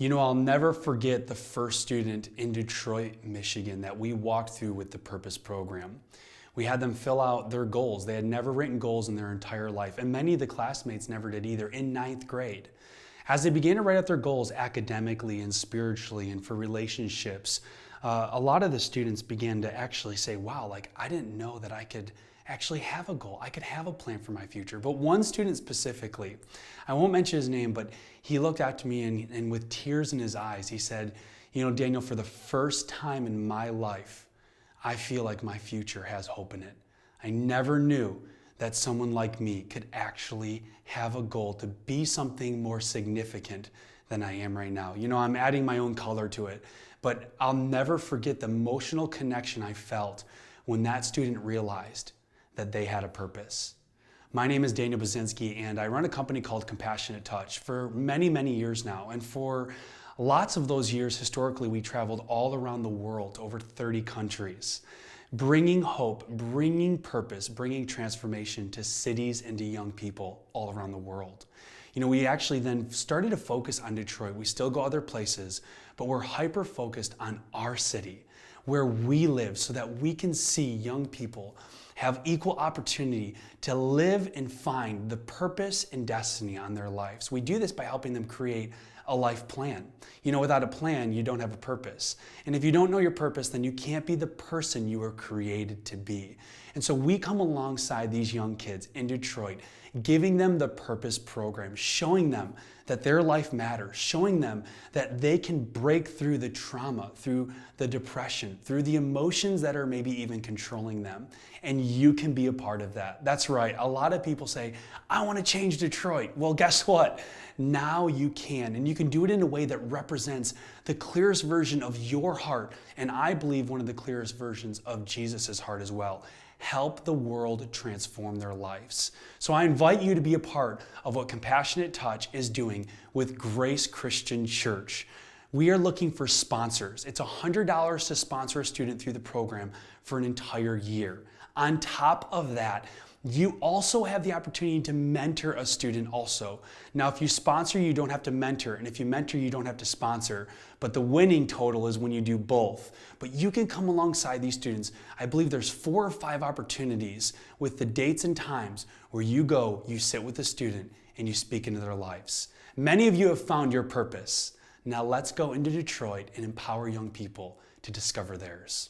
I'll never forget the first student in Detroit, Michigan that we walked through with the Purpose program. We had them fill out their goals. They had never written goals in their entire life, and many of the classmates never did either in ninth grade. As they began to write out their goals academically and spiritually and for relationships, a lot of the students began to actually say, wow, I didn't know that I could actually have a goal. I could have a plan for my future. But one student specifically, I won't mention his name, but he looked out to me and with tears in his eyes, he said, Daniel, for the first time in my life, I feel like my future has hope in it. I never knew that someone like me could actually have a goal to be something more significant than I am right now. I'm adding my own color to it, but I'll never forget the emotional connection I felt when that student realized that they had a purpose. My name is Daniel Bazinski, and I run a company called Compassionate Touch for many, many years now. And for lots of those years, historically, we traveled all around the world, over 30 countries, bringing hope, bringing purpose, bringing transformation to cities and to young people all around the world. We actually then started to focus on Detroit. We still go other places, but we're hyper-focused on our city, where we live, so that we can see young people have equal opportunity to live and find the purpose and destiny on their lives. We do this by helping them create a life plan. Without a plan, you don't have a purpose. And if you don't know your purpose, then you can't be the person you were created to be. And so we come alongside these young kids in Detroit, giving them the Purpose program, showing them that their life matters, showing them that they can break through the trauma, through the depression, through the emotions that are maybe even controlling them. And you can be a part of that. That's right. A lot of people say, I want to change Detroit. Well, guess what? Now you can, and you can do it in a way that represents the clearest version of your heart, and I believe one of the clearest versions of Jesus' heart as well. Help the world transform their lives. So I invite you to be a part of what Compassionate Touch is doing with Grace Christian Church. We are looking for sponsors. It's $100 to sponsor a student through the program for an entire year. On top of that, you also have the opportunity to mentor a student also. Now, if you sponsor, you don't have to mentor, and if you mentor, you don't have to sponsor. But the winning total is when you do both. But you can come alongside these students. I believe there's 4 or 5 opportunities with the dates and times where you go, you sit with the student, and you speak into their lives. Many of you have found your purpose. Now let's go into Detroit and empower young people to discover theirs.